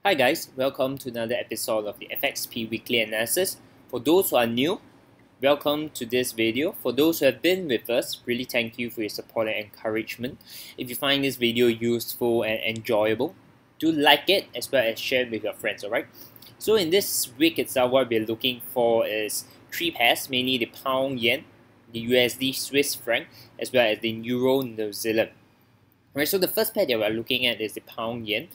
Hi guys, welcome to another episode of the FXP weekly analysis. For those who are new, welcome to this video. For those who have been with us, really thank you for your support and encouragement. If you find this video useful and enjoyable, do like it as well as share it with your friends, alright? So in this week itself, what we're looking for is three pairs, mainly the pound yen, the USD Swiss franc, as well as the Euro New Zealand. Right, so the first pair that we're looking at is the pound yen.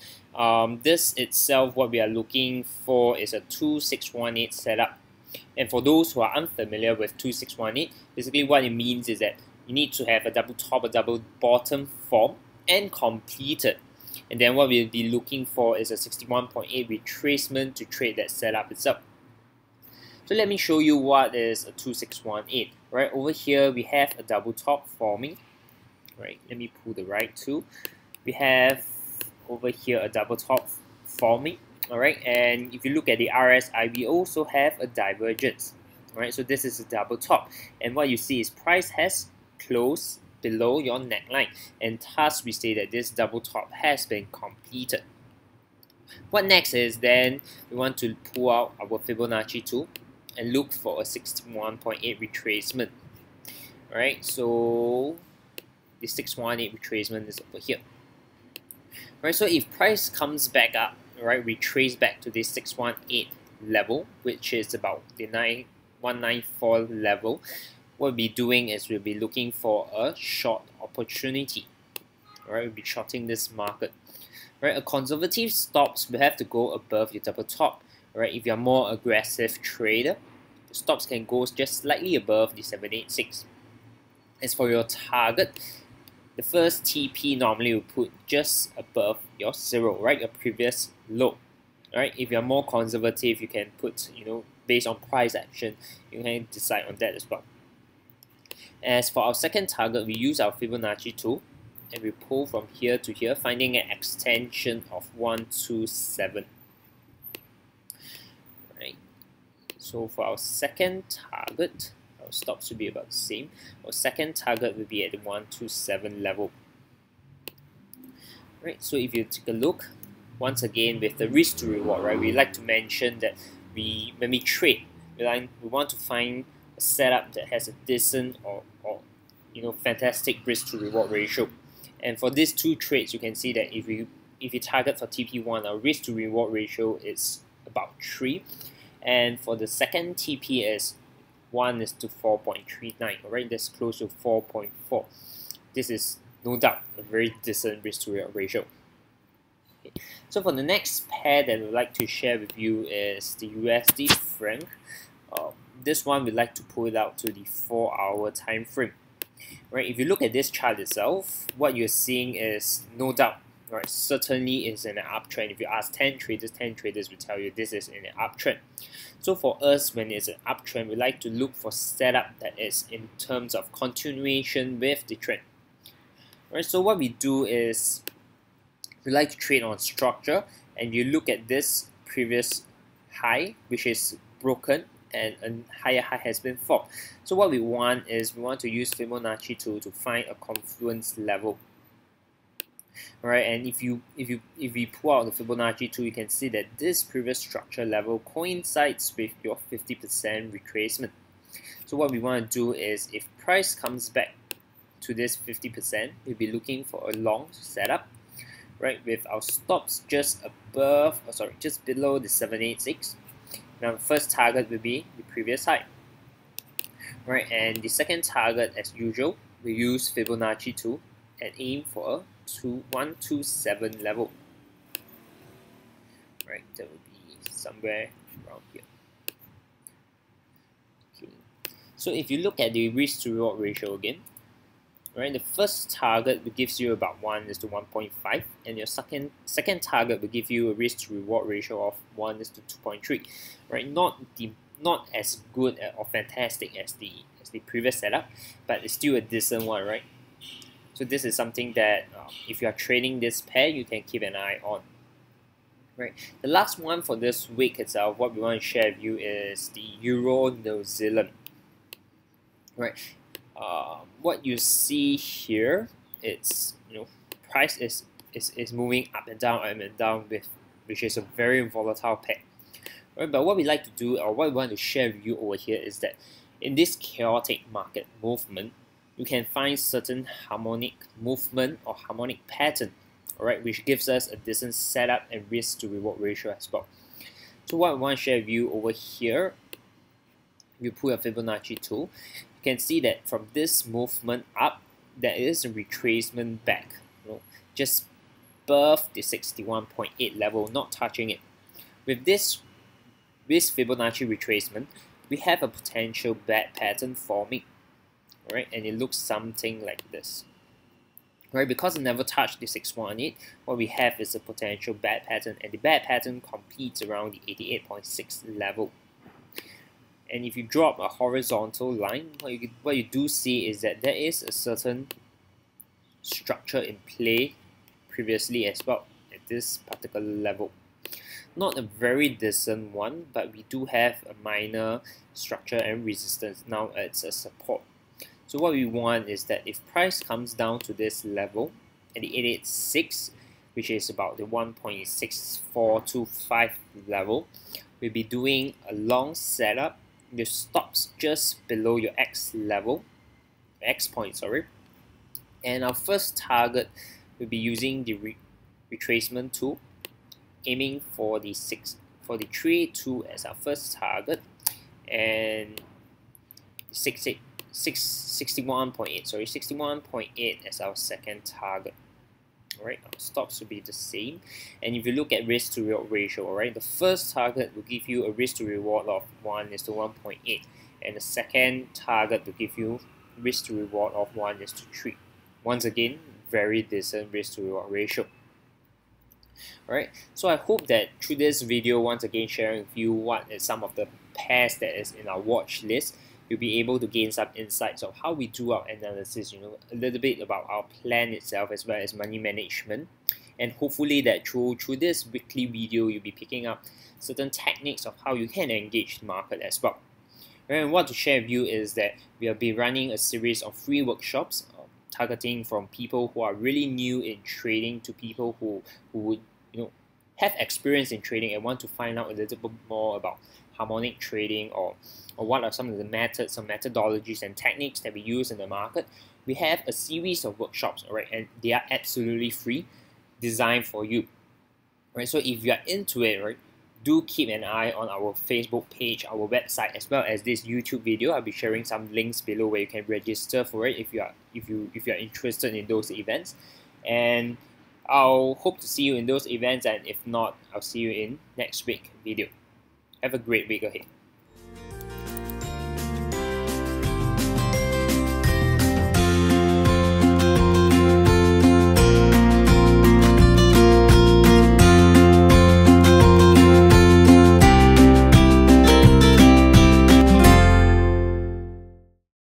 This itself, what we are looking for is a 2618 setup. And for those who are unfamiliar with 2618, basically what it means is that you need to have a double top, a double bottom form and completed. And then what we'll be looking for is a 61.8 retracement to trade that setup itself. So let me show you what is a 2618. Right, over here we have a double top forming. Right, let me pull the right tool. We have over here a double top forming. Alright, and if you look at the RSI, we also have a divergence. Alright, so this is a double top, and what you see is price has closed below your neckline, and thus we say that this double top has been completed. What next is then we want to pull out our Fibonacci tool and look for a 61.8 retracement. Alright, so the 618 retracement is over here. Right, so if price comes back up, right, retrace back to this 618 level, which is about the 9194 level, what we'll be doing is we'll be looking for a short opportunity. Right, we'll be shorting this market. Right, a conservative stops will have to go above your double top. Right, if you're a more aggressive trader, the stops can go just slightly above the 786. As for your target, the first TP normally will put just above your zero, right? Your previous low. Right? If you're more conservative, you can put, based on price action, you can decide on that as well. As for our second target, we use our Fibonacci tool and we pull from here to here, finding an extension of 127. Right. So for our second target, our stops will be about the same. Our second target will be at the 127 level. Right, so if you take a look, once again with the risk to reward, right, we like to mention that when we trade, we want to find a setup that has a decent or fantastic risk to reward ratio. And for these two trades, you can see that if you target for TP1, our risk to reward ratio is about 3, and for the second TP is 1 is to 4.39, alright, that's close to 4.4. This is no doubt a very decent risk to reward ratio. Okay. So for the next pair that we'd like to share with you is the USD franc. This one we'd like to pull it out to the 4-hour time frame. Right, if you look at this chart itself, what you're seeing is no doubt, right, certainly is in an uptrend. If you ask 10 traders will tell you this is in an uptrend. So for us, when it's an uptrend, we like to look for setup that is in terms of continuation with the trend. Right, so what we do is we like to trade on structure, and you look at this previous high, which is broken, and a higher high has been formed. So what we want is we want to use Fibonacci tool to find a confluence level. Alright, and if we pull out the Fibonacci tool, you can see that this previous structure level coincides with your 50% retracement. So what we want to do is, if price comes back to this 50%, we'll be looking for a long setup, right, with our stops just below the 786. Now the first target will be the previous high. Right, and the second target, as usual, we use Fibonacci tool and aim for a 127 level. Right, that will be somewhere around here. Okay. So if you look at the risk to reward ratio again, right, the first target will gives you about 1 is to 1.5, and your second target will give you a risk to reward ratio of 1 is to 2.3. Right, not as good or fantastic as the previous setup, but it's still a decent one, right? So this is something that if you are trading this pair, you can keep an eye on. Right. The last one for this week itself, what we want to share with you is the Euro New Zealand. Right. What you see here, it's price is moving up and down with which is a very volatile pair. Right, but what we like to do, or what we want to share with you over here, is that in this chaotic market movement, you can find certain harmonic movement or harmonic pattern, alright, which gives us a decent setup and risk to reward ratio as well. So what I want to share with you over here, if you pull a Fibonacci tool, you can see that from this movement up, there is a retracement back, just above the 61.8 level, not touching it. With this Fibonacci retracement, we have a potential bad pattern forming, right? And it looks something like this, right? Because it never touched the 618, what we have is a potential bad pattern, and the bad pattern completes around the 88.6 level. And if you drop a horizontal line, what you do see is that there is a certain structure in play previously as well at this particular level. Not a very decent one, but we do have a minor structure and resistance. Now it's a support. So what we want is that if price comes down to this level at the 886, which is about the 1.6425 level, we'll be doing a long setup. The stops just below your X level, X point, sorry. And our first target will be using the retracement tool, aiming for the 382 as our first target, and 61.8 as our second target. Alright, our stops will be the same. And if you look at risk to reward ratio, alright, the first target will give you a risk to reward of 1:1.8, and the second target will give you risk to reward of 1:3. Once again, very decent risk to reward ratio. Alright, so I hope that through this video, once again sharing with you what is some of the pairs that is in our watch list, you'll be able to gain some insights of how we do our analysis, a little bit about our plan itself as well as money management. And hopefully that through this weekly video, you'll be picking up certain techniques of how you can engage the market as well. And what to share with you is that we'll be running a series of free workshops targeting from people who are really new in trading to people who would have experience in trading and want to find out a little bit more about harmonic trading, or what are some of the methods or methodologies and techniques that we use in the market. We have a series of workshops, alright, and they are absolutely free, designed for you. Right, so if you are into it, right, do keep an eye on our Facebook page, our website, as well as this YouTube video. I'll be sharing some links below where you can register for it if you are interested in those events. And I'll hope to see you in those events, and if not, I'll see you in next week's video. Have a great week ahead.